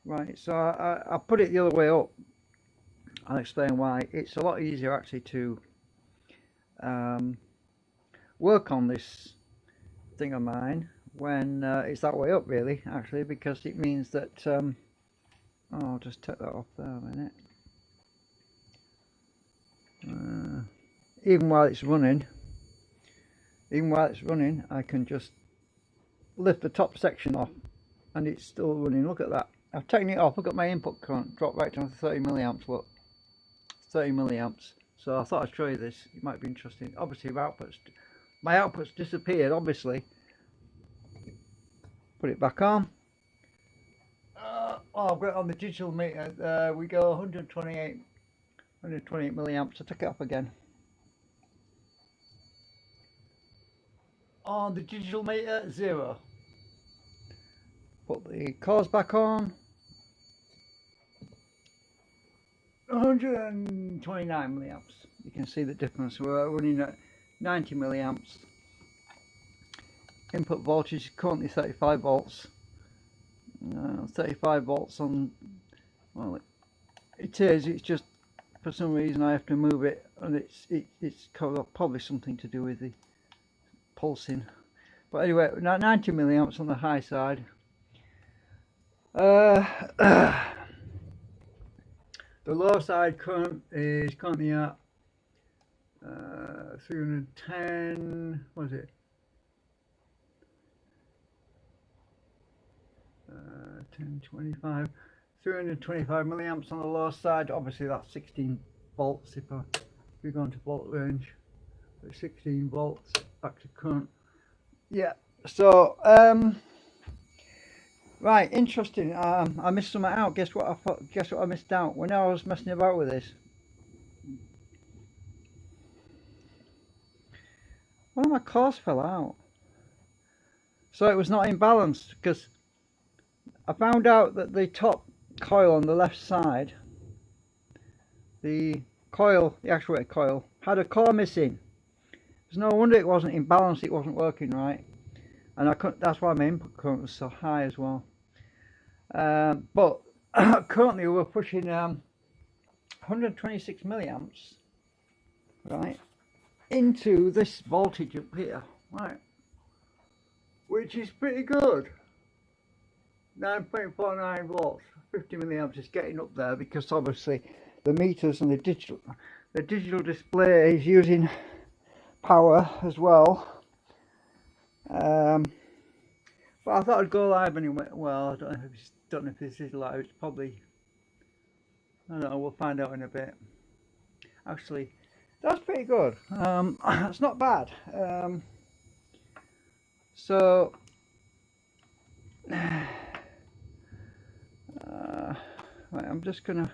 Right, so I put it the other way up. I'll explain why. It's a lot easier actually to um, work on this thing of mine when it's that way up, really, actually, because it means that oh, I'll just take that off there a minute. Uh, even while it's running, I can just lift the top section off, and it's still running. Look at that. I've taken it off. Look at my input current drop right down to 30 milliamps. Look, 30 milliamps. So I thought I'd show you this. It might be interesting. Obviously, my output's disappeared. Obviously, put it back on. Oh, I've got it on the digital meter. We go 128 milliamps. I took it off again. On the digital meter, 0. Put the cores back on. 129 milliamps. You can see the difference. We're running at 90 milliamps. Input voltage is currently 35 volts. 35 volts on, well, it is. It's just for some reason I have to move it, and it's probably something to do with the pulsing. But anyway, 90 milliamps on the high side. The low side current is currently at 310. What is it? 1025. 325 milliamps on the low side. Obviously, that's 16 volts. If we go into volt range, 16 volts back to current. Yeah. So right, interesting. I missed something out. Guess what I missed out when I was messing about with this? One of my cores fell out. So it was not in balance, because I found out that the top coil on the left side, the actuator coil, had a core missing. There's no wonder it wasn't in balance. It wasn't working right, and that's why my input current was so high as well. But currently we're pushing 126 milliamps, right, into this voltage up here, right, which is pretty good. 9.49 volts, 50 milliamps is getting up there, because obviously the meters and the digital display is using power as well. But I thought I'd go live anyway. Well, I don't know if this is live. It's probably, I don't know, we'll find out in a bit. Actually, that's pretty good. It's not bad. So right, I'm just gonna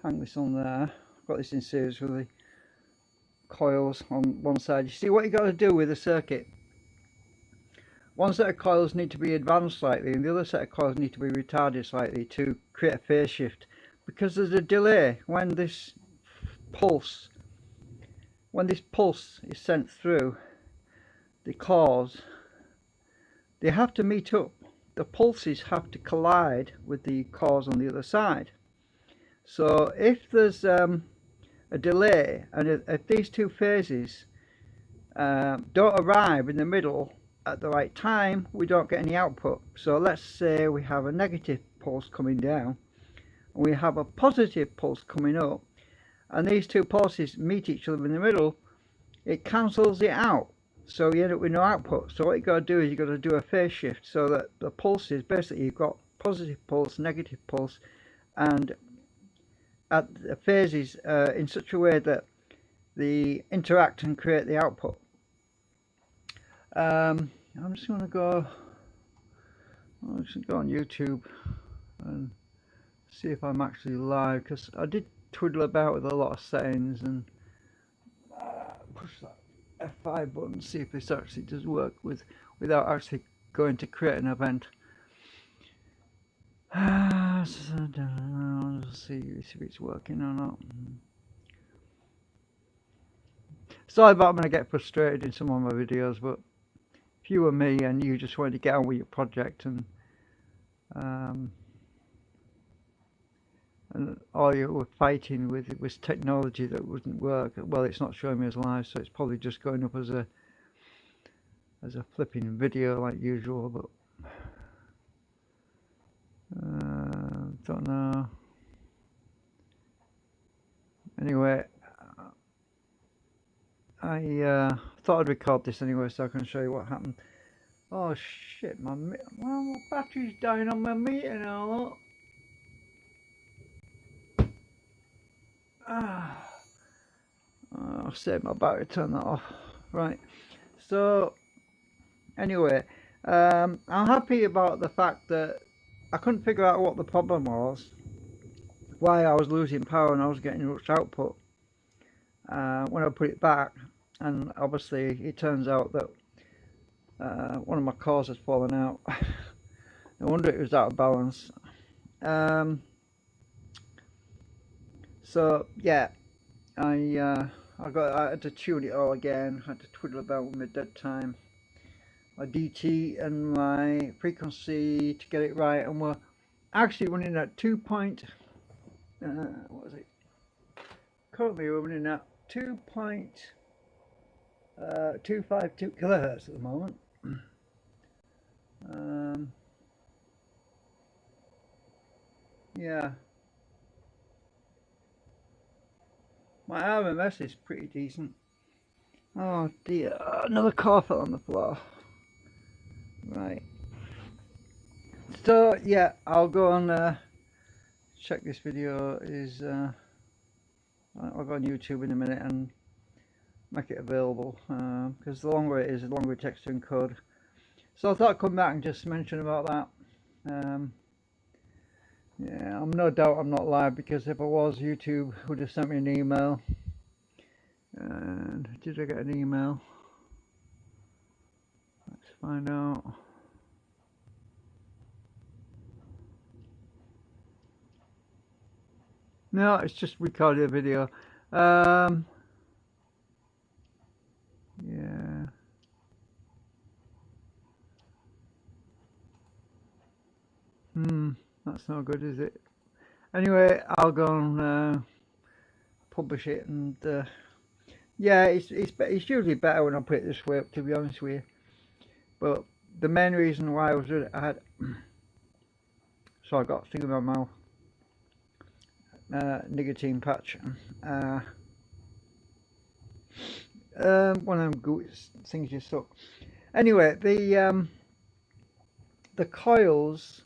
hang this on there. I've got this in series with the coils on one side. You see what you got to do with the circuit. One set of coils need to be advanced slightly, and the other set of coils need to be retarded slightly to create a phase shift, because there's a delay when this pulse is sent through the cores. They have to meet up. The pulses have to collide with the cores on the other side. So if there's a delay, and if these two phases don't arrive in the middle at the right time, we don't get any output. So let's say we have a negative pulse coming down, and we have a positive pulse coming up, and these two pulses meet each other in the middle. It cancels it out, so you end up with no output. So what you got to do is you got to do a phase shift, so that the pulses, basically you've got positive pulse, negative pulse, and at the phases in such a way that they interact and create the output. I'm just going to go on YouTube and see if I'm actually live, because I did twiddle about with a lot of settings and push that F5 button, see if this actually does work without actually going to create an event. Let's see if it's working or not. Sorry about when I get frustrated in some of my videos, but if you were me and you just wanted to get on with your project and and all you were fighting with it was technology that wouldn't work. Well, it's not showing me as live, so it's probably just going up as a flipping video like usual. But don't know. Anyway, I thought I'd record this anyway so I can show you what happened. Oh shit, my battery's dying on my meter now, look. I'll save my battery, turn that off. Right, so anyway, I'm happy about the fact that I couldn't figure out what the problem was, why I was losing power and I was getting much output when I put it back, and obviously it turns out that one of my cores has fallen out. No wonder it was out of balance. So yeah, I had to tune it all again. I had to twiddle about with my dead time, my DT and my frequency to get it right, and we're actually running at what is it? Currently we're running at 2.252 kilohertz at the moment. Yeah, my RMS is pretty decent. Oh dear, another car fell on the floor. Right. So yeah, I'll go and check this video. I'll go on YouTube in a minute and make it available, because the longer it is, the longer it takes to encode. So I thought I'd come back and just mention about that. Yeah, I'm no doubt I'm not live, because if I was, YouTube would have sent me an email. And did I get an email? Let's find out. No, it's just recorded a video. Yeah. That's no good, is it? Anyway, I'll go and publish it, and yeah, it's usually better when I put it this way up, to be honest with you. But the main reason why I was doing it, so I got a thing in my mouth, nicotine patch. One of them things you suck. Anyway, the coils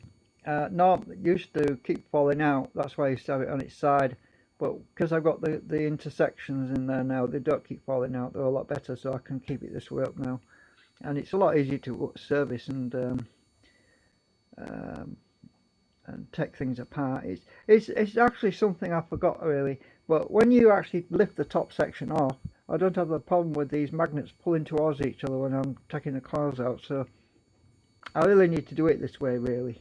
used to keep falling out. That's why I used to have it on its side. But because I've got the intersections in there now, they don't keep falling out. They're a lot better, so I can keep it this way up now. And it's a lot easier to service and take things apart. It's actually something I forgot really. But when you actually lift the top section off, I don't have the problem with these magnets pulling towards each other when I'm taking the coils out. So I really need to do it this way, really.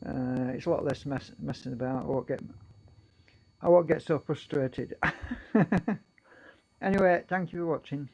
It's a lot less messing about. I won't get so frustrated. Anyway, thank you for watching.